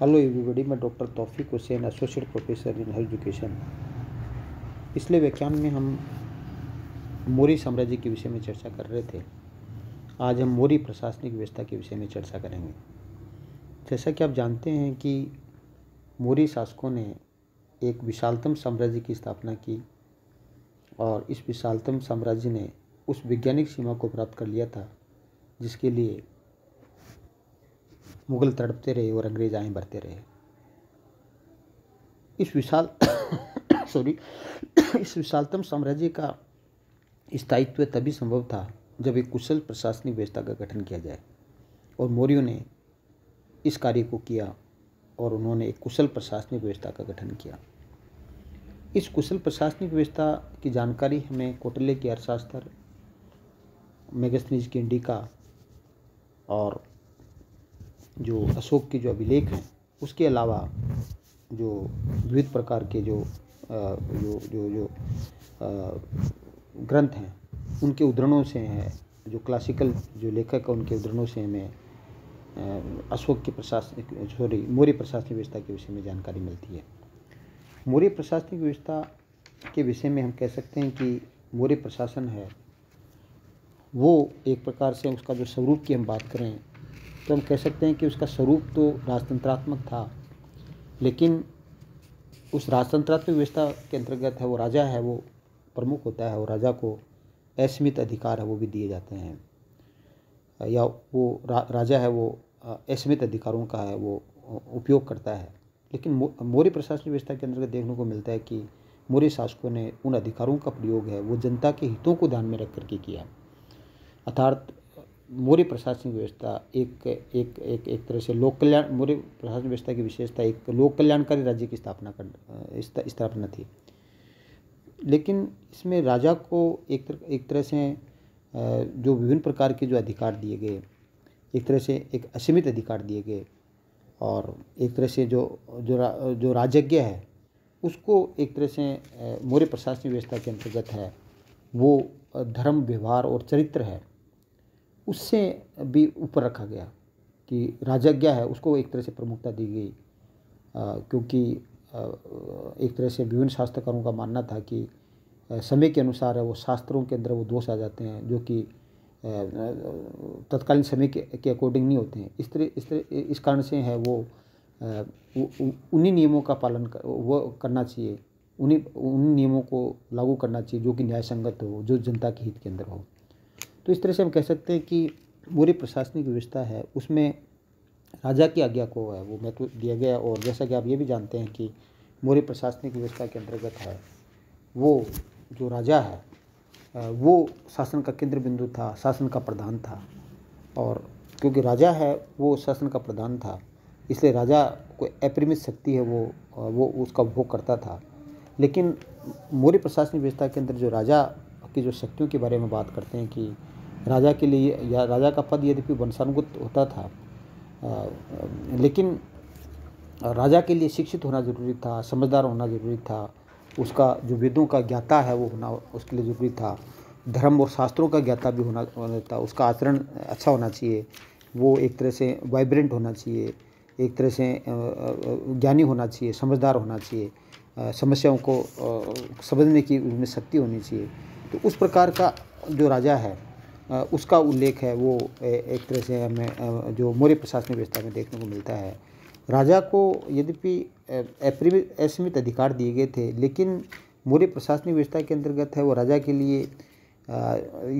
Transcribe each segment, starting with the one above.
Hello everybody, मैं doctor Taufiq Hussain, associate professor in health education. पिछले व्याख्यान में हम मौर्य साम्राज्य के विषय में चर्चा कर रहे थे। आज हम मौर्य प्रशासनिक व्यवस्था के विषय में चर्चा करेंगे। जैसा कि आप जानते हैं कि मौर्य शासकों ने एक विशालतम साम्राज्य की स्थापना की और इस विशालतम साम्राज्य ने उस वैज्ञानिक सीमा को प्राप्त कर लिया था जिसके लिए मुगल तड़पते रहे और अंग्रेज आए बढ़ते रहे। इस विशालतम साम्राज्य का स्थायित्व तभी संभव था जब एक कुशल प्रशासनिक व्यवस्था का गठन किया जाए, और मौर्यों ने इस कार्य को किया और उन्होंने एक कुशल प्रशासनिक व्यवस्था का गठन किया। इस कुशल प्रशासनिक व्यवस्था की जानकारी हमें कौटिल्य के अर्थशास्त्र, मेगस्थनीज की इंडिका और जो अशोक के जो अभिलेख हैं उसके अलावा जो विविध प्रकार के जो ग्रंथ हैं उनके उद्धरणों से है, जो क्लासिकल जो लेखक हैं उनके उद्धरणों से हमें अशोक के मौर्य प्रशासनिक व्यवस्था के विषय में जानकारी मिलती है। मौर्य प्रशासनिक व्यवस्था के विषय में हम कह सकते हैं कि मौर्य प्रशासन है वो एक प्रकार से उसका जो स्वरूप की हम बात करें तो हम कह सकते हैं कि उसका स्वरूप तो राजतंत्रात्मक था, लेकिन उस राजतंत्रात्मक व्यवस्था के अंतर्गत है वो राजा है वो प्रमुख होता है और राजा को असीमित अधिकार है वो भी दिए जाते हैं, या वो राजा है वो असीमित अधिकारों का है वो उपयोग करता है। लेकिन मौर्य प्रशासनिक व्यवस्था के अंतर्गत देखने को मिलता है कि मौर्य शासकों ने उन अधिकारों का प्रयोग है वो जनता के हितों को ध्यान में रख करके किया। अर्थात मौर्य प्रशासनिक व्यवस्था एक तरह से लोक कल्याण, मौर्य प्रशासनिक व्यवस्था की विशेषता एक लोक कल्याणकारी राज्य की स्थापना थी। लेकिन इसमें राजा को एक तरह से जो विभिन्न प्रकार के जो अधिकार दिए गए, एक तरह से एक असीमित अधिकार दिए गए, और एक तरह से जो राजज्ञ है उसको एक तरह से मौर्य प्रशासनिक व्यवस्था के अंतर्गत है वो धर्म, व्यवहार और चरित्र है उससे भी ऊपर रखा गया कि राजज्ञ है उसको एक तरह से प्रमुखता दी गई, क्योंकि एक तरह से विभिन्न शास्त्रकारों का मानना था कि समय के अनुसार है वो शास्त्रों के अंदर वो दोष आ जाते हैं जो कि तत्कालीन समय के अकॉर्डिंग नहीं होते हैं। इस कारण से है वो उन्हीं नियमों का पालन करना चाहिए, उन्हीं नियमों को लागू करना चाहिए जो कि न्याय संगत हो, जो जनता के हित के अंदर हो। तो इस तरह से हम कह सकते हैं कि मौर्य प्रशासनिक व्यवस्था है उसमें राजा की आज्ञा को है वो महत्व दिया गया। और जैसा कि आप ये भी जानते हैं कि मौर्य प्रशासनिक व्यवस्था के अंतर्गत है वो जो राजा है वो शासन का केंद्र बिंदु था, शासन का प्रधान था, और क्योंकि राजा है वो शासन का प्रधान था इसलिए राजा को अपरिमित शक्ति है वो उसका उपभोग करता था। लेकिन मौर्य प्रशासनिक व्यवस्था के अंदर जो राजा की जो शक्तियों के बारे में बात करते हैं कि राजा के लिए या राजा का पद यद्यपि वंशानुगत होता था, लेकिन राजा के लिए शिक्षित होना जरूरी था, समझदार होना जरूरी था, उसका जो वेदों का ज्ञाता है वो होना उसके लिए ज़रूरी था, धर्म और शास्त्रों का ज्ञाता भी होना था, उसका आचरण अच्छा होना चाहिए, वो एक तरह से वाइब्रेंट होना चाहिए, एक तरह से ज्ञानी होना चाहिए, समझदार होना चाहिए, समस्याओं को समझने की उसमें शक्ति होनी चाहिए। तो उस प्रकार का जो राजा है उसका उल्लेख है वो एक तरह से हमें जो मौर्य प्रशासनिक व्यवस्था में देखने को मिलता है। राजा को यद्यपि असीमित अधिकार दिए गए थे, लेकिन मौर्य प्रशासनिक व्यवस्था के अंतर्गत है वो राजा के लिए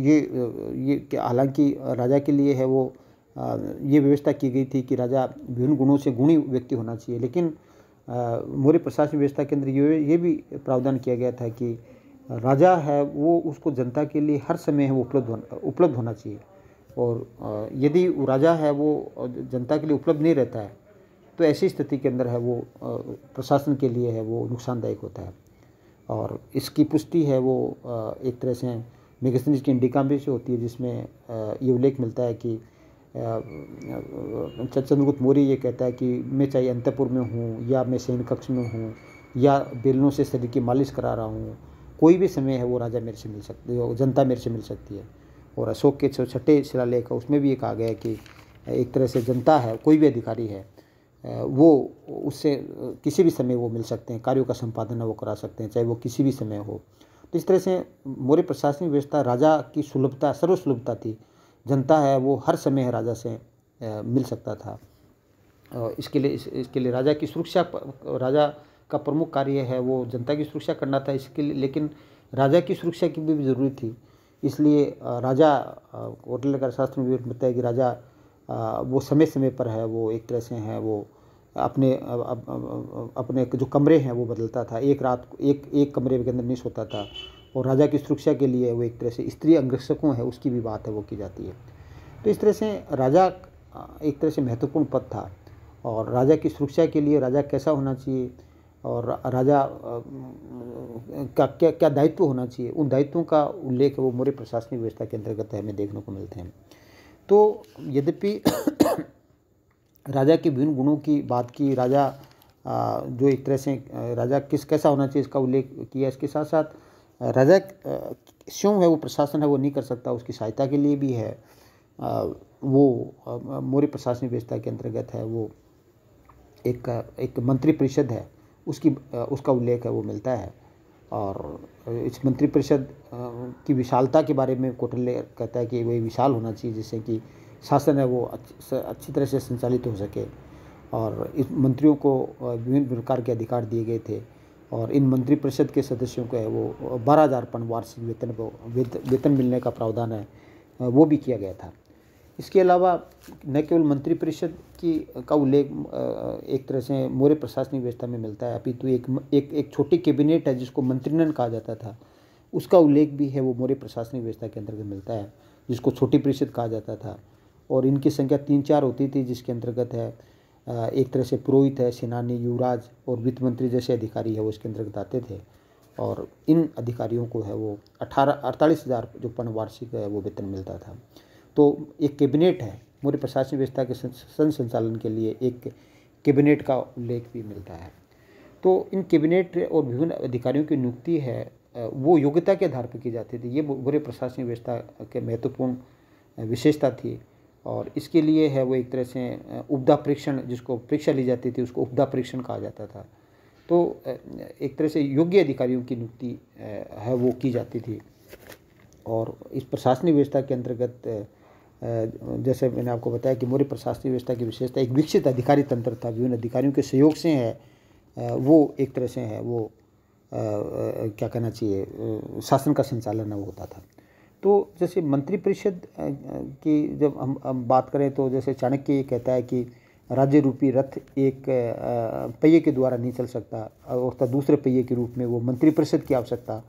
ये हालांकि राजा के लिए है वो ये व्यवस्था की गई थी कि राजा विभिन्न गुणों से गुणी व्यक्ति होना चाहिए, लेकिन मौर्य प्रशासनिक व्यवस्था के अंदर ये भी प्रावधान किया गया था कि राजा है वो उसको जनता के लिए हर समय है वो उपलब्ध होना चाहिए, और यदि राजा है वो जनता के लिए उपलब्ध नहीं रहता है तो ऐसी स्थिति के अंदर है वो प्रशासन के लिए है वो नुकसानदायक होता है। और इसकी पुष्टि है वो एक तरह से मेगस्थनीज की इंडिका में से होती है, जिसमें ये उल्लेख मिलता है कि चंद्रगुप्त मौर्य ये कहता है कि मैं चाहे अंतःपुर में हूँ या मैं शयन कक्ष में हूँ या बेलनों से शरीर की मालिश करा रहा हूँ, कोई भी समय है वो राजा मेरे से मिल सकती है, जनता मेरे से मिल सकती है। और अशोक के छठे शिलालेख है उसमें भी ये कहा गया है कि एक तरह से जनता है, कोई भी अधिकारी है वो उससे किसी भी समय वो मिल सकते हैं, कार्यों का संपादन वो करा सकते हैं, चाहे वो किसी भी समय हो। तो इस तरह से मौर्य प्रशासनिक व्यवस्था राजा की सुलभता, सर्वसुलभता थी। जनता है वो हर समय राजा से मिल सकता था। इसके लिए राजा की सुरक्षा, राजा का प्रमुख कार्य है वो जनता की सुरक्षा करना था। इसके लिए लेकिन राजा की सुरक्षा की भी ज़रूरी थी। इसलिए राजा, कौटिल्य शास्त्र में भी बताया कि राजा वो समय समय पर है वो एक तरह से है वो अपने जो कमरे हैं वो बदलता था। एक रात को एक कमरे के अंदर नहीं सोता था। और राजा की सुरक्षा के लिए वो एक तरह से स्त्री अंगरक्षकों है उसकी भी बात है वो की जाती है। तो इस तरह से राजा एक तरह से महत्वपूर्ण पद था। और राजा की सुरक्षा के लिए राजा कैसा होना चाहिए और राजा का क्या क्या दायित्व होना चाहिए, उन दायित्वों का उल्लेख वो मौर्य प्रशासनिक व्यवस्था के अंतर्गत हमें देखने को मिलते हैं। तो यद्यपि राजा के विभिन्न गुणों की बात की, राजा जो एक तरह से राजा कैसा होना चाहिए इसका उल्लेख किया, इसके साथ साथ राजा स्वयं है वो प्रशासन है वो नहीं कर सकता, उसकी सहायता के लिए भी है वो मौर्य प्रशासनिक व्यवस्था के अंतर्गत है वो एक मंत्री परिषद है उसका उल्लेख है वो मिलता है। और इस मंत्री परिषद की विशालता के बारे में कौटिल्य कहता है कि वो विशाल होना चाहिए जिससे कि शासन है वो अच्छी तरह से संचालित हो सके। और इस मंत्रियों को विभिन्न प्रकार के अधिकार दिए गए थे। और इन मंत्री परिषद के सदस्यों को है वो 12,000 पन वार्षिक वेतन मिलने का प्रावधान है वो भी किया गया था। इसके अलावा न केवल मंत्री परिषद का उल्लेख एक तरह से मौर्य प्रशासनिक व्यवस्था में मिलता है, अपितु एक छोटी कैबिनेट है जिसको मंत्रिमंडल कहा जाता था, उसका उल्लेख भी है वो मौर्य प्रशासनिक व्यवस्था के अंतर्गत मिलता है, जिसको छोटी परिषद कहा जाता था। और इनकी संख्या 3-4 होती थी, जिसके अंतर्गत है एक तरह से पुरोहित है, सेनानी, युवराज और वित्त मंत्री जैसे अधिकारी है वो इसके अंतर्गत आते थे। और इन अधिकारियों को है वो 48,000 जो पन वार्षिक है वो वेतन मिलता था। तो एक कैबिनेट है, मौर्य प्रशासनिक व्यवस्था के संचालन के लिए एक कैबिनेट का उल्लेख भी मिलता है। तो इन कैबिनेट और विभिन्न अधिकारियों की नियुक्ति है वो योग्यता के आधार पर की जाती थी। ये मौर्य प्रशासनिक व्यवस्था के महत्वपूर्ण विशेषता थी। और इसके लिए है वो एक तरह से उपदा परीक्षण, जिसको परीक्षा ली जाती थी उसको उपदा परीक्षण कहा जाता था। तो एक तरह से योग्य अधिकारियों की नियुक्ति है वो की जाती थी। और इस प्रशासनिक व्यवस्था के अंतर्गत जैसे मैंने आपको बताया कि मौर्य प्रशासनिक व्यवस्था की विशेषता एक विकसित अधिकारी तंत्र था, विभिन्न अधिकारियों के सहयोग से है वो एक तरह से है वो क्या कहना चाहिए शासन का संचालन वो होता था। तो जैसे मंत्री परिषद की जब हम बात करें तो जैसे चाणक्य ये कहता है कि राज्य रूपी रथ एक पहिए के द्वारा नहीं चल सकता और दूसरे पहिए के रूप में वो मंत्री परिषद की आवश्यकता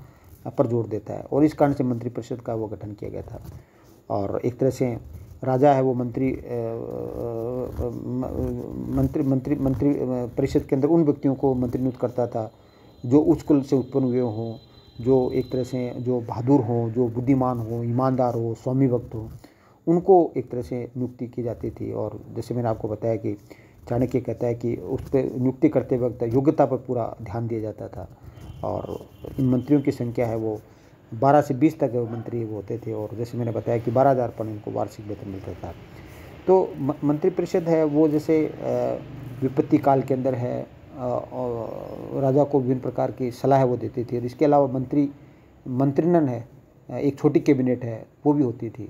पर जोर देता है। और इस कारण से मंत्री परिषद का वो गठन किया गया था। और एक तरह से राजा है वो मंत्री परिषद के अंदर उन व्यक्तियों को मंत्री नियुक्त करता था जो उच्च कुल से उत्पन्न हुए हों, जो एक तरह से जो बहादुर हों, जो बुद्धिमान हों, ईमानदार हो, स्वामी भक्त हों, उनको एक तरह से नियुक्ति की जाती थी। और जैसे मैंने आपको बताया कि चाणक्य कहता है कि उस पर नियुक्ति करते वक्त योग्यता पर पूरा ध्यान दिया जाता था। और इन मंत्रियों की संख्या है वो 12 से 20 तक मंत्री वो होते थे। और जैसे मैंने बताया कि 12,000 पर इनको वार्षिक वेतन मिलता था। तो मंत्री परिषद है वो जैसे विपत्ति काल के अंदर है और राजा को विभिन्न प्रकार की सलाह वो देती थी। और इसके अलावा मंत्रिमंडल है, एक छोटी कैबिनेट है वो भी होती थी,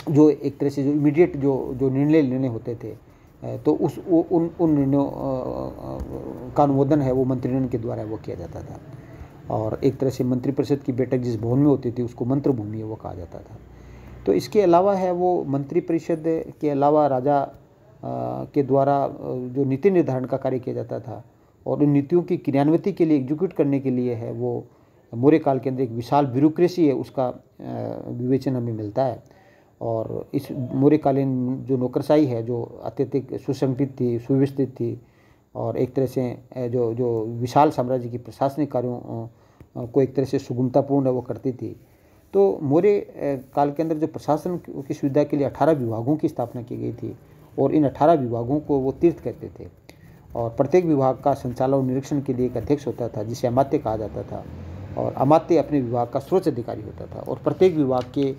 जो एक तरह से जो इमीडिएट जो निर्णय लेने होते थे तो उन निर्णयों का अनुमोदन है वो मंत्रिमंडल के द्वारा वो किया जाता था। और एक तरह से मंत्रिपरिषद की बैठक जिस भवन में होती थी उसको मंत्र भूमि वो कहा जाता था। तो इसके अलावा है वो मंत्रिपरिषद के अलावा राजा के द्वारा जो नीति निर्धारण का कार्य किया जाता था और उन नीतियों की क्रियान्विति के लिए एग्जीक्यूट करने के लिए है वो मौर्य काल के अंदर एक विशाल ब्यूरोक्रेसी है उसका विवेचन हमें मिलता है। और इस मौर्यकालीन जो नौकरशाही है जो अत्यधिक सुसंगठित थी, सुव्यवस्थित थी और एक तरह से जो विशाल साम्राज्य की प्रशासनिक कार्यों को एक तरह से सुगमतापूर्ण वो करती थी। तो मौर्य काल के अंदर जो प्रशासन की सुविधा के लिए 18 विभागों की स्थापना की गई थी और इन 18 विभागों को वो तीर्थ कहते थे। और प्रत्येक विभाग का संचालन और निरीक्षण के लिए एक अध्यक्ष होता था जिसे अमात्य कहा जाता था। और अमात्य अपने विभाग का सर्वोच्च अधिकारी होता था। और प्रत्येक विभाग के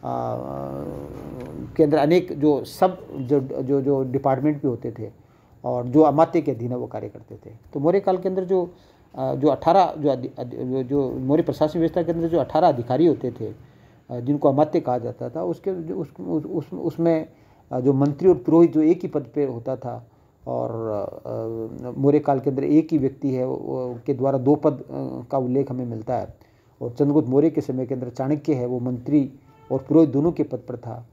के अंदर अनेक जो सब जो डिपार्टमेंट भी होते थे और जो अमात्य के अधीन वो कार्य करते थे। तो मौर्य काल के अंदर जो 18 जो मौर्य प्रशासनिक व्यवस्था के अंदर जो 18 अधिकारी होते थे जिनको अमात्य कहा जाता था, उसके जो उसमें जो मंत्री और पुरोहित जो एक ही पद पे होता था, और मौर्य काल के अंदर एक ही व्यक्ति है के द्वारा 2 पद का उल्लेख हमें मिलता है। और चंद्रगुप्त मौर्य के समय के अंदर चाणक्य है वो मंत्री और पुरोहित दोनों के पद पर था,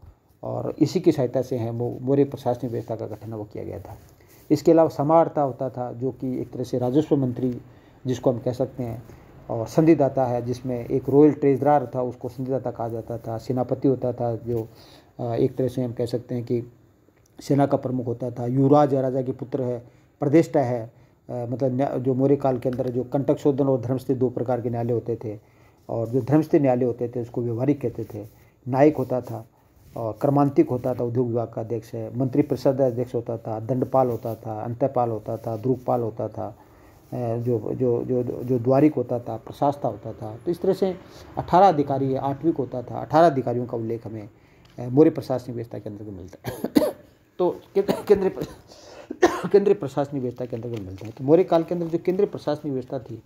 और इसी की सहायता से है वो मौर्य प्रशासनिक व्यवस्था का गठन वो किया गया था। इसके अलावा समाहर्ता होता था जो कि एक तरह से राजस्व मंत्री जिसको हम कह सकते हैं, और संधिदाता है जिसमें एक रॉयल ट्रेजरर था उसको संधिदाता कहा जाता था। सेनापति होता था जो एक तरह से हम कह सकते हैं कि सेना का प्रमुख होता था। युवराज राजा के पुत्र है। प्रदेष्टा है, मतलब जो मौर्य काल के अंदर जो कंटक शोधन और धर्मस्थित 2 प्रकार के न्यायालय होते थे, और जो धर्मस्थित न्यायालय होते थे उसको व्यवहारिक कहते थे। नायक होता था, और क्रमांतिक होता था, उद्योग विभाग का अध्यक्ष है। मंत्री परिषद अध्यक्ष होता था, दंडपाल होता था, अंत्यपाल होता था, द्रुकपाल होता था, जो जो जो जो द्वारिक होता था, प्रशासता होता था। तो इस तरह से 18 अधिकारी, आठविक होता था। 18 अधिकारियों का उल्लेख हमें मौर्य प्रशासनिक व्यवस्था के अंतर्गत मिलता है। तो केंद्रीय प्रशासनिक व्यवस्था के अंतर्गत मिलता है। तो मौर्य काल के अंदर जो केंद्रीय प्रशासनिक व्यवस्था थी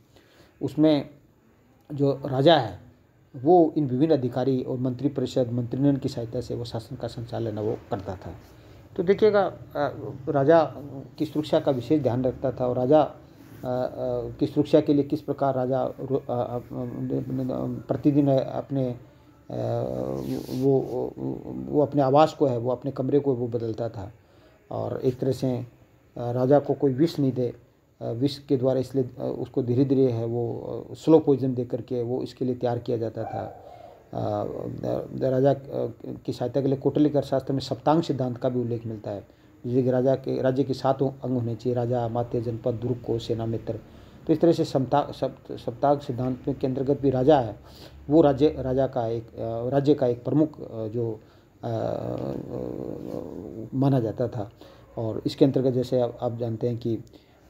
उसमें जो राजा है वो इन विभिन्न अधिकारी और मंत्री परिषद मंत्रिमंडल की सहायता से वो शासन का संचालन वो करता था। तो देखिएगा, राजा की सुरक्षा का विशेष ध्यान रखता था, और राजा की सुरक्षा के लिए किस प्रकार राजा प्रतिदिन अपने वो अपने आवास को है वो अपने कमरे को वो बदलता था, और एक तरह से राजा को कोई विष नहीं दे, विष के द्वारा इसलिए उसको धीरे धीरे है वो स्लो पॉइजन दे करके वो इसके लिए तैयार किया जाता था। राजा की सहायता के लिए कौटिल्य अर्थशास्त्र में सप्तांग सिद्धांत का भी उल्लेख मिलता है, जैसे कि राज्य के 7 अंग होने चाहिए: राजा, अमात्य, जनपद, दुर्ग, कोष, सेना, मित्र। तो इस तरह से सप्तांग सिद्धांत के अंतर्गत भी राजा है वो राज्य का एक प्रमुख जो माना जाता था। और इसके अंतर्गत जैसे आप जानते हैं कि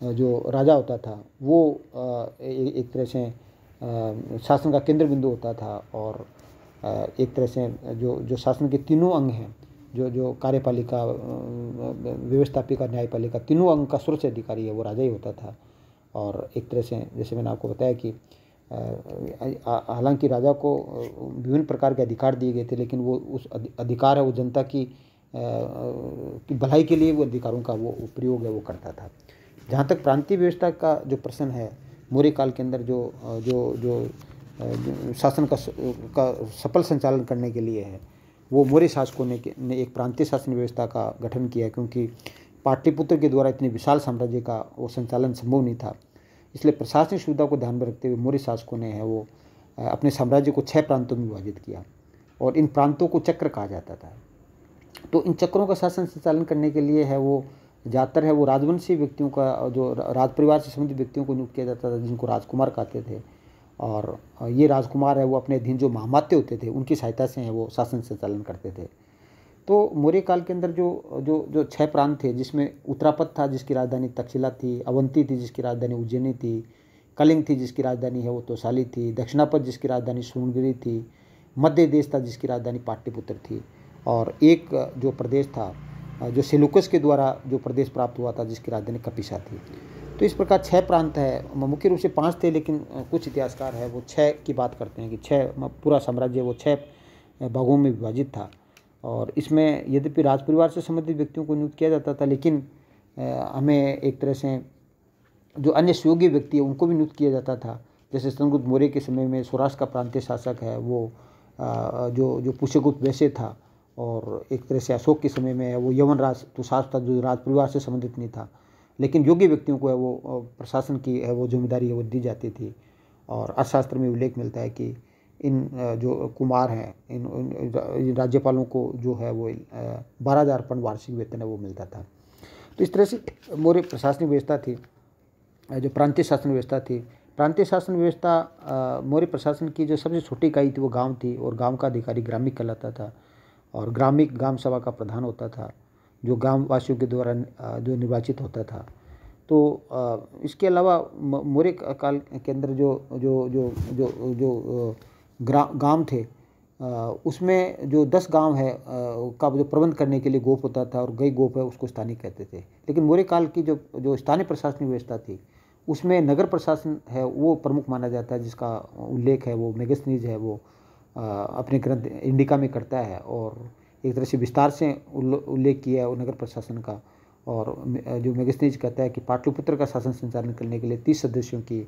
जो राजा होता था वो एक तरह से शासन का केंद्र बिंदु होता था, और एक तरह से जो शासन के तीनों अंग हैं, जो कार्यपालिका, व्यवस्थापिका, न्यायपालिका, तीनों अंग का सर्वोच्च अधिकारी है वो राजा ही होता था। और एक तरह से जैसे मैंने आपको बताया कि हालांकि राजा को विभिन्न प्रकार के अधिकार दिए गए थे, लेकिन वो उस अधिकार है वो जनता की भलाई के लिए वो अधिकारों का वो प्रयोग है वो करता था। जहाँ तक प्रांतीय व्यवस्था का जो प्रश्न है, मौर्य काल के अंदर जो शासन का सफल संचालन करने के लिए है वो मौर्य शासकों ने एक प्रांतीय शासन व्यवस्था का गठन किया, क्योंकि पाटलिपुत्र के द्वारा इतने विशाल साम्राज्य का वो संचालन संभव नहीं था। इसलिए प्रशासनिक सुविधा को ध्यान में रखते हुए मौर्य शासकों ने है वो अपने साम्राज्य को 6 प्रांतों में विभाजित किया, और इन प्रांतों को चक्र कहा जाता था। तो इन चक्रों का शासन संचालन करने के लिए है वो ज़्यादातर है वो राजवंशी व्यक्तियों का, जो राज परिवार से संबंधित व्यक्तियों को नियुक्त किया जाता था, जिनको राजकुमार कहते थे। और ये राजकुमार है वो अपने अधीन जो महामात्य होते थे उनकी सहायता से है वो शासन संचालन करते थे। तो मौर्य काल के अंदर जो 6 प्रांत थे, जिसमें उत्तरापद था जिसकी राजधानी तक्षशिला थी, अवंती थी जिसकी राजधानी उज्जैनी थी, कलिंग थी जिसकी राजधानी है वो तोसाली थी, दक्षिणापद जिसकी राजधानी सुवर्णगिरी थी, मध्य देश था जिसकी राजधानी पाटलिपुत्र थी, और एक जो प्रदेश था जो सेलुकस के द्वारा जो प्रदेश प्राप्त हुआ था जिसकी राजधानी कपिसा थी। तो इस प्रकार 6 प्रांत है, मुख्य रूप से 5 थे, लेकिन कुछ इतिहासकार है वो 6 की बात करते हैं कि 6 पूरा साम्राज्य वो 6 भागों में विभाजित था। और इसमें यद्यपि राजपरिवार से संबंधित व्यक्तियों को नियुक्त किया जाता था, लेकिन हमें एक तरह से जो अन्य सुयोग्य व्यक्ति है उनको भी नियुक्त किया जाता था। जैसे चंद्रगुप्त मौर्य के समय में सौराष्ट्र का प्रांतीय शासक है वो जो पुष्यगुप्त वैश्य था, और एक तरह से अशोक के समय में है वो यवनराज तुषार था जो राजपरिवार से संबंधित नहीं था, लेकिन योग्य व्यक्तियों को है वो प्रशासन की है वो जिम्मेदारी है वो दी जाती थी। और अर्थशास्त्र में उल्लेख मिलता है कि इन जो कुमार हैं इन राज्यपालों को जो है वो 12,000 पन वार्षिक वेतन है वो मिलता था। तो इस तरह से मौर्य प्रशासनिक व्यवस्था थी, जो प्रांतीय शासन व्यवस्था थी। प्रांतीय शासन व्यवस्था मौर्य प्रशासन की जो सबसे छोटी इकाई थी वो गांव थी, और गांव का अधिकारी ग्रामिक कहलाता था, और ग्रामिक ग्राम सभा का प्रधान होता था जो गांव वासियों के द्वारा जो निर्वाचित होता था। तो इसके अलावा मौर्य काल के अंदर जो गांव थे उसमें जो 10 गांव है का जो प्रबंध करने के लिए गोप होता था, और गई गोप है उसको स्थानीय कहते थे। लेकिन मौर्य काल की जो जो स्थानीय प्रशासनिक व्यवस्था थी उसमें नगर प्रशासन है वो प्रमुख माना जाता है, जिसका उल्लेख है वो मेगस्थनीज है वो अपने ग्रंथ इंडिका में करता है, और एक तरह से विस्तार से उल्लेख किया है वो नगर प्रशासन का। और जो मेगस्थनीज कहता है कि पाटलिपुत्र का शासन संचालन करने के लिए 30 सदस्यों की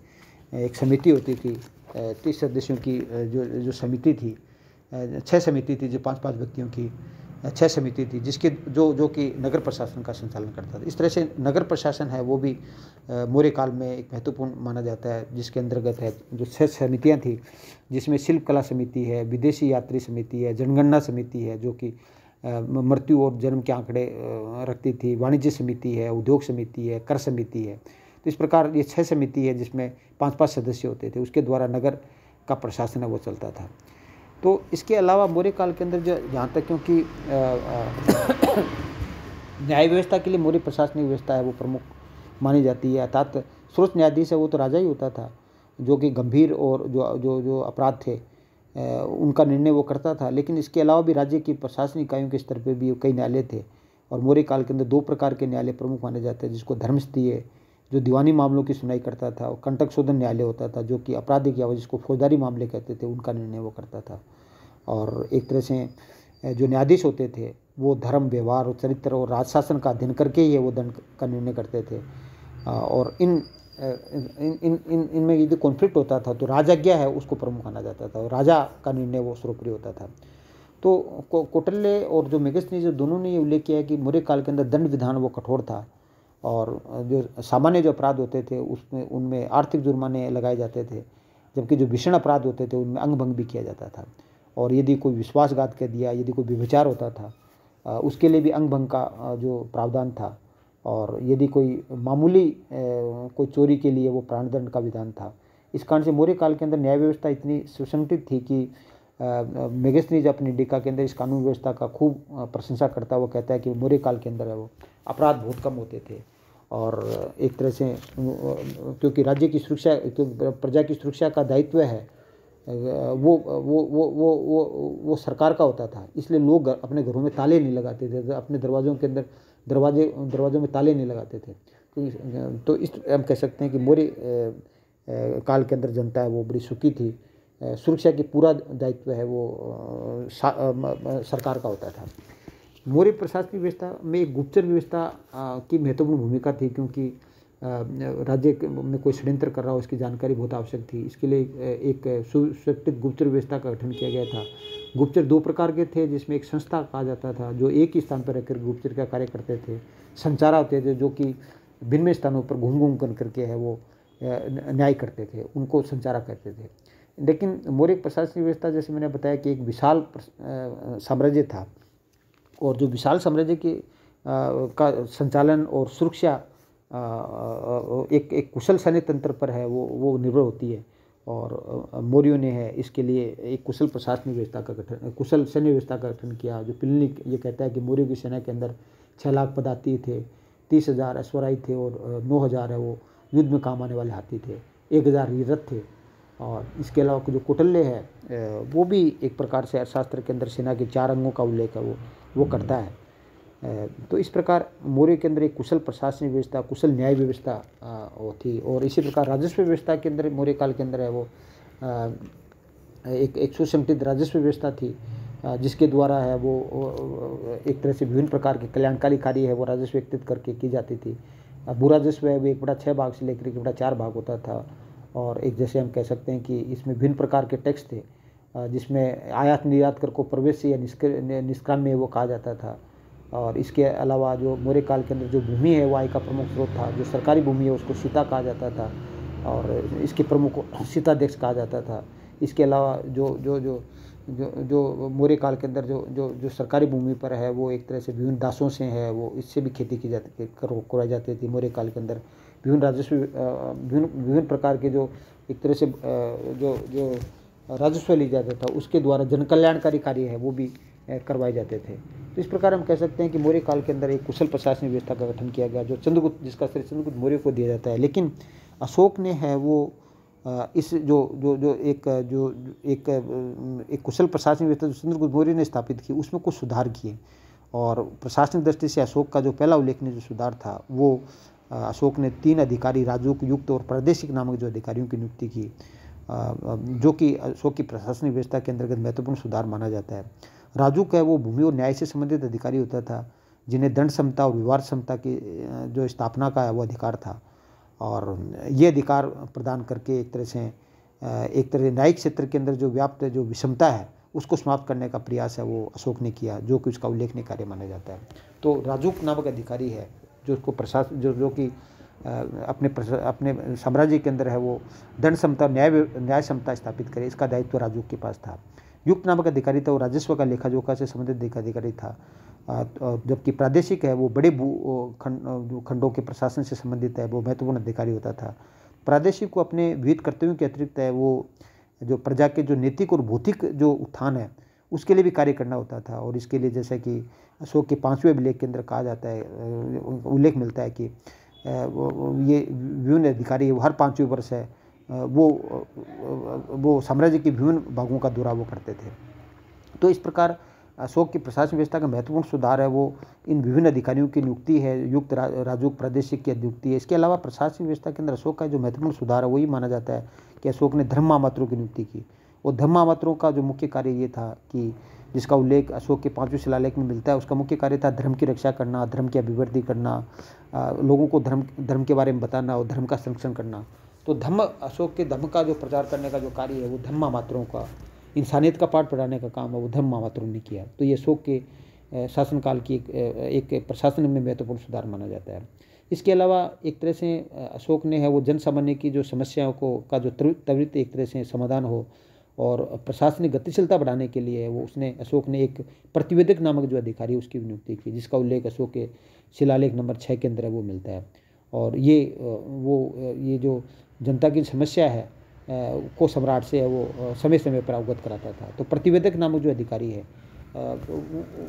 एक समिति होती थी। 30 सदस्यों की जो समिति थी, 6 समिति थी, जो 5-5 व्यक्तियों की 6 समिति थी, जिसके जो कि नगर प्रशासन का संचालन करता था। इस तरह से नगर प्रशासन है वो भी मौर्य काल में एक महत्वपूर्ण माना जाता है, जिसके अंतर्गत है जो 6 समितियाँ थी, जिसमें शिल्पकला समिति है, विदेशी यात्री समिति है, जनगणना समिति है जो कि मृत्यु और जन्म के आंकड़े रखती थी, वाणिज्य समिति है, उद्योग समिति है, कर समिति है। तो इस प्रकार ये 6 समिति है जिसमें 5-5 सदस्य होते थे, उसके द्वारा नगर का प्रशासन है वो चलता था। तो इसके अलावा मौर्य काल के अंदर जो जहाँ तक, क्योंकि न्याय व्यवस्था के लिए मौर्य प्रशासनिक व्यवस्था है वो प्रमुख मानी जाती है, अर्थात सर्वोच्च न्यायाधीश है वो तो राजा ही होता था, जो कि गंभीर और जो अपराध थे उनका निर्णय वो करता था। लेकिन इसके अलावा भी राज्य की प्रशासनिक इकाइयों के स्तर पर भी कई न्यायालय थे, और मौर्य काल के अंदर 2 प्रकार के न्यायालय प्रमुख माने जाते हैं, जिसको धर्मस्थीय जो दीवानी मामलों की सुनवाई करता था, और कंटक शोधन न्यायालय होता था जो कि आपराधिक या जिसको फौजदारी मामले कहते थे उनका निर्णय वो करता था। और एक तरह से जो न्यायाधीश होते थे वो धर्म, व्यवहार और चरित्र और राजशासन का अध्ययन करके ही वो दंड का निर्णय करते थे। और इनमें यदि कॉन्फ्लिक्ट होता था तो राजाज्ञा है उसको प्रमुख माना जाता था, और राजा का निर्णय वो सर्वोपरि होता था। तो कौटिल्य और जो मेगस्थनीज जो दोनों ने ये उल्लेख किया है कि मौर्य काल के अंदर दंड विधान वो कठोर था, और जो सामान्य जो अपराध होते थे उसमें उनमें आर्थिक जुर्माने लगाए जाते थे, जबकि जो भीषण अपराध होते थे उनमें अंगभंग भी किया जाता था। और यदि कोई विश्वासघात कर दिया, यदि कोई व्यभिचार होता था उसके लिए भी अंगभंग का जो प्रावधान था, और यदि कोई मामूली कोई चोरी के लिए वो प्राणदंड का विधान था। इस कारण से मौर्य काल के अंदर न्याय व्यवस्था इतनी सुसंगठित थी कि मेगस्थनीज अपनी टीका के अंदर इस कानून व्यवस्था का खूब प्रशंसा करता है। वो कहता है कि मौर्य काल के अंदर है वो अपराध बहुत कम होते थे, और एक तरह से क्योंकि राज्य की सुरक्षा, प्रजा की सुरक्षा का दायित्व है वो सरकार का होता था, इसलिए लोग अपने घरों में ताले नहीं लगाते थे, अपने दरवाज़ों के अंदर दरवाज़ों में ताले नहीं लगाते थे। तो इस हम कह सकते हैं कि मौर्य काल के अंदर जनता है वो बड़ी सुखी थी, सुरक्षा की पूरा दायित्व है वो सरकार का होता था। मौर्य प्रशासनिक व्यवस्था में एक गुप्तचर व्यवस्था की महत्वपूर्ण भूमिका थी, क्योंकि राज्य में कोई षड्यंत्र कर रहा हो उसकी जानकारी बहुत आवश्यक थी। इसके लिए एक सुव्यवस्थित गुप्तचर व्यवस्था का गठन किया गया था। गुप्तचर 2 प्रकार के थे, जिसमें एक संस्था कहा जाता था जो एक ही स्थान पर रहकर गुप्तचर का कार्य करते थे। संचारा होते थे जो कि भिन्न स्थानों पर घूम कर करके है वो न्याय करते थे, उनको संचारा कहते थे। लेकिन मौर्य प्रशासनिक व्यवस्था जैसे मैंने बताया कि एक विशाल साम्राज्य था, और जो विशाल साम्राज्य के का संचालन और सुरक्षा एक कुशल सैन्य तंत्र पर है वो निर्भर होती है। और मौर्यों ने है इसके लिए एक कुशल प्रशासनिक व्यवस्था का गठन, कुशल सैन्य व्यवस्था का गठन किया। जो प्लिनी ये कहता है कि मौर्यों की सेना के अंदर 6 लाख पदाती थे, 30,000 अश्वराही थे, और 9,000 है वो युद्ध में काम आने वाले हाथी थे, 1,000 रथ थे। और इसके अलावा जो कौटिल्य है वो भी एक प्रकार से अर्थशास्त्र के अंदर सेना के 4 अंगों का उल्लेख है वो करता है। तो इस प्रकार मौर्य के अंदर एक कुशल प्रशासनिक व्यवस्था, कुशल न्याय व्यवस्था थी। और इसी प्रकार राजस्व व्यवस्था के अंदर मौर्य काल के अंदर है वो एक सुसंगठित राजस्व व्यवस्था थी, जिसके द्वारा है वो एक तरह से विभिन्न प्रकार के कल्याणकारी कार्य है वो राजस्व एकत्रित करके की जाती थी। भू राजस्व है वो 1/6 भाग से लेकर 1/4 भाग होता था। और एक जैसे हम कह सकते हैं कि इसमें विभिन्न प्रकार के टैक्स थे, जिसमें आयात निर्यात कर को प्रवेश या निष्काम्य वो कहा जाता था। और इसके अलावा जो मौर्य काल के अंदर जो भूमि है वो आय का प्रमुख स्रोत था। जो सरकारी भूमि है उसको सीता कहा जाता था, और इसके प्रमुख सीताध्यक्ष कहा जाता था। इसके अलावा जो मौर्य काल के अंदर जो सरकारी भूमि पर है वो एक तरह से विभिन्न दासों से है वो इससे भी खेती की जाती करवाई जाती थी। मौर्य काल के अंदर विभिन्न राजस्व विभिन्न प्रकार के जो एक तरह से जो राजस्व लिया जाता था उसके द्वारा जनकल्याणकारी कार्य है वो भी करवाए जाते थे। तो इस प्रकार हम कह सकते हैं कि मौर्य काल के अंदर एक कुशल प्रशासनिक व्यवस्था का गठन किया गया, जो चंद्रगुप्त, जिसका श्रेय चंद्रगुप्त मौर्य को दिया जाता है। लेकिन अशोक ने है वो इस एक कुशल प्रशासनिक व्यवस्था जो चंद्रगुप्त मौर्य ने स्थापित की, उसमें कुछ सुधार किए। और प्रशासनिक दृष्टि से अशोक का जो पहला उल्लेखनीय जो सुधार था, वो अशोक ने 3 अधिकारी, राजूक, युक्त और प्रादेशिक नामक जो अधिकारियों की नियुक्ति की, जो कि अशोक की प्रशासनिक व्यवस्था के अंतर्गत महत्वपूर्ण सुधार माना जाता है। राजूक है वो भूमि और न्याय से संबंधित अधिकारी होता था, जिन्हें दंड समता और विवाद समता की जो स्थापना का है वो अधिकार था। और ये अधिकार प्रदान करके एक तरह न्यायिक क्षेत्र के अंदर जो व्याप्त जो विषमता है उसको समाप्त करने का प्रयास है वो अशोक ने किया, जो कि उसका उल्लेखनीय कार्य माना जाता है। तो राजूक नामक अधिकारी है जो उसको प्रशासन जो कि अपने साम्राज्य के अंदर है वो दंड समता, न्याय समता स्थापित करे, इसका दायित्व राजूक के पास था। युक्त नामक अधिकारी था वो राजस्व का लेखा जोखा से संबंधित अधिकारी था, जबकि प्रादेशिक है वो बड़े खंडों के प्रशासन से संबंधित है, वो महत्वपूर्ण अधिकारी होता था। प्रादेशिक को अपने विविध कर्तव्यों के अतिरिक्त है वो जो प्रजा के जो नैतिक और भौतिक जो उत्थान है उसके लिए भी कार्य करना होता था। और इसके लिए जैसा कि अशोक के 5वें अभिलेख के अंदर कहा जाता है, उल्लेख मिलता है कि ये विभिन्न अधिकारी हर 5वें वर्ष है वो साम्राज्य के विभिन्न भागों का दौरा वो करते थे। तो इस प्रकार अशोक की प्रशासनिक व्यवस्था का महत्वपूर्ण सुधार है वो इन विभिन्न अधिकारियों की नियुक्ति है, युक्त राजूक प्रादेशिक की नियुक्ति है। इसके अलावा प्रशासनिक व्यवस्था के अंदर अशोक का जो महत्वपूर्ण सुधार है वही माना जाता है कि अशोक ने धर्म महामात्रों की नियुक्ति की। और धर्म महामात्रों का जो मुख्य कार्य ये था कि जिसका उल्लेख अशोक के 5वें शिलालेख में मिलता है, उसका मुख्य कार्य था धर्म की रक्षा करना, धर्म की अभिवृद्धि करना, लोगों को धर्म के बारे में बताना और धर्म का संरक्षण करना। तो अशोक के धर्म का जो प्रचार करने का जो कार्य है वो धर्म महामात्रों का, इंसानियत का पाठ पढ़ाने का काम है वो धर्म महामात्रों ने किया। तो ये अशोक के शासनकाल की एक प्रशासन में महत्वपूर्ण सुधार माना जाता है। इसके अलावा एक तरह से अशोक ने है वो जन सामान्य की जो समस्याओं का जो त्वरित एक तरह से समाधान हो और प्रशासनिक गतिशीलता बढ़ाने के लिए वो अशोक ने एक प्रतिवेदक नामक जो अधिकारी उसकी नियुक्ति की, जिसका उल्लेख अशोक के शिलालेख नंबर 6 के अंदर वो मिलता है। और ये जो जनता की समस्या है को सम्राट से है वो समय समय पर अवगत कराता था। तो प्रतिवेदक नामक जो अधिकारी है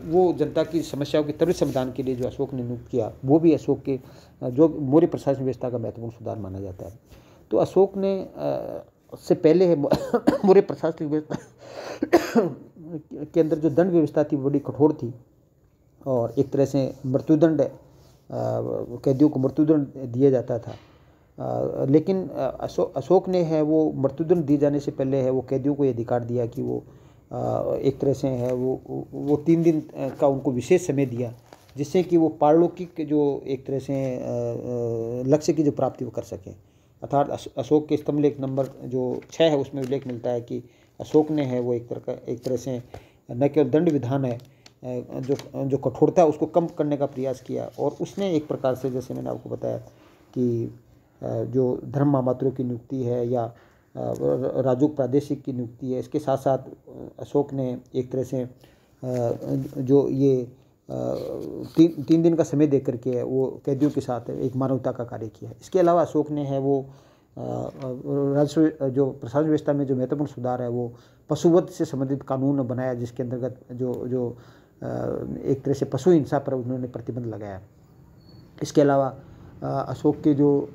वो जनता की समस्याओं के त्वरित समाधान के लिए जो अशोक ने नियुक्त किया, वो भी अशोक के जो मौर्य प्रशासनिक व्यवस्था का महत्वपूर्ण सुधार माना जाता है। तो अशोक ने से पहले है मौर्य प्रशासनिक व्यवस्था के अंदर जो दंड व्यवस्था थी बड़ी कठोर थी और एक तरह से मृत्युदंड कैदियों को मृत्युदंड दिया जाता था। लेकिन अशोक ने है वो मृत्युदंड दिए जाने से पहले है वो कैदियों को ये अधिकार दिया कि वो एक तरह से है वो 3 दिन का उनको विशेष समय दिया, जिससे कि वो पारलौकिक जो एक तरह से लक्ष्य की जो प्राप्ति वो कर सकें। अर्थात अशोक के स्तंभलेख नंबर जो 6 है उसमें उल्लेख मिलता है कि अशोक ने है वो एक तरह से न केवल दंड विधान है जो कठोरता उसको कम करने का प्रयास किया, और उसने एक प्रकार से जैसे मैंने आपको बताया कि जो धर्म महामात्रों की नियुक्ति है या राजूक प्रादेशिक की नियुक्ति है, इसके साथ साथ अशोक ने एक तरह से जो ये 3 दिन का समय दे करके वो कैदियों के साथ एक मानवता का कार्य किया। इसके अलावा अशोक ने है वो राजस्व जो प्रशासन व्यवस्था में जो महत्वपूर्ण सुधार है वो पशुवध से संबंधित कानून बनाया, जिसके अंतर्गत जो एक तरह से पशु हिंसा पर उन्होंने प्रतिबंध लगाया। इसके अलावा अशोक के जो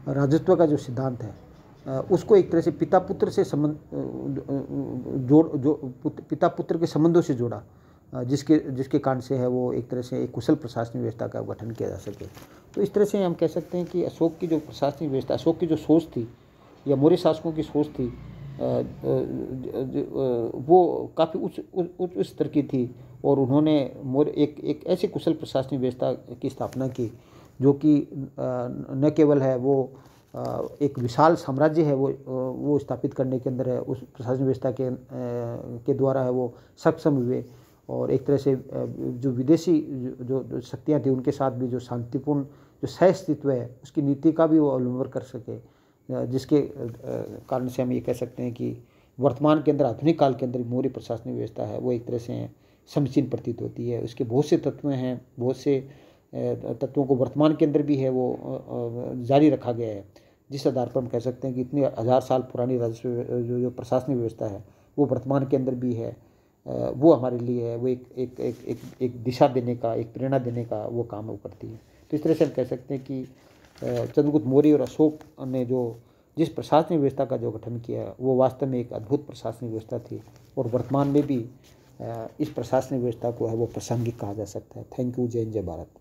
राजत्व का जो सिद्धांत है उसको एक तरह से पिता पुत्र से पिता पुत्र के संबंधों से जोड़ा, जिसके कारण से है वो एक तरह से एक कुशल प्रशासनिक व्यवस्था का गठन किया जा सके। तो इस तरह से हम कह सकते हैं कि अशोक की जो प्रशासनिक व्यवस्था, अशोक की जो सोच थी या मौर्य शासकों की सोच थी वो काफ़ी उच्च स्तर की थी, और उन्होंने एक ऐसी कुशल प्रशासनिक व्यवस्था की स्थापना की जो कि न केवल है वो एक विशाल साम्राज्य है वो स्थापित करने के अंदर है उस प्रशासनिक व्यवस्था के द्वारा है वो सक्षम हुए, और एक तरह से जो विदेशी जो शक्तियाँ थी उनके साथ भी जो शांतिपूर्ण जो सहअस्तित्व है उसकी नीति का भी वो अवलंबन कर सके, जिसके कारण से हम ये कह सकते हैं कि वर्तमान के अंदर आधुनिक काल के अंदर मौर्य प्रशासनिक व्यवस्था है वो एक तरह से समीचीन प्रतीत होती है। उसके बहुत से तत्व हैं, बहुत से तत्वों को वर्तमान के अंदर भी है वो जारी रखा गया है, जिस आधार पर हम कह सकते हैं कि इतने 1000 साल पुरानी राजस्व जो प्रशासनिक व्यवस्था है वो वर्तमान के अंदर भी है, वो हमारे लिए है वो एक दिशा देने का, एक प्रेरणा देने का वो काम वो करती है। तो इस तरह से हम कह सकते हैं कि चंद्रगुप्त मौर्य और अशोक ने जो जिस प्रशासनिक व्यवस्था का जो गठन किया वो वास्तव में एक अद्भुत प्रशासनिक व्यवस्था थी और वर्तमान में भी इस प्रशासनिक व्यवस्था को है वो प्रासंगिक कहा जा सकता है। Thank you. जय हिंद, जय भारत।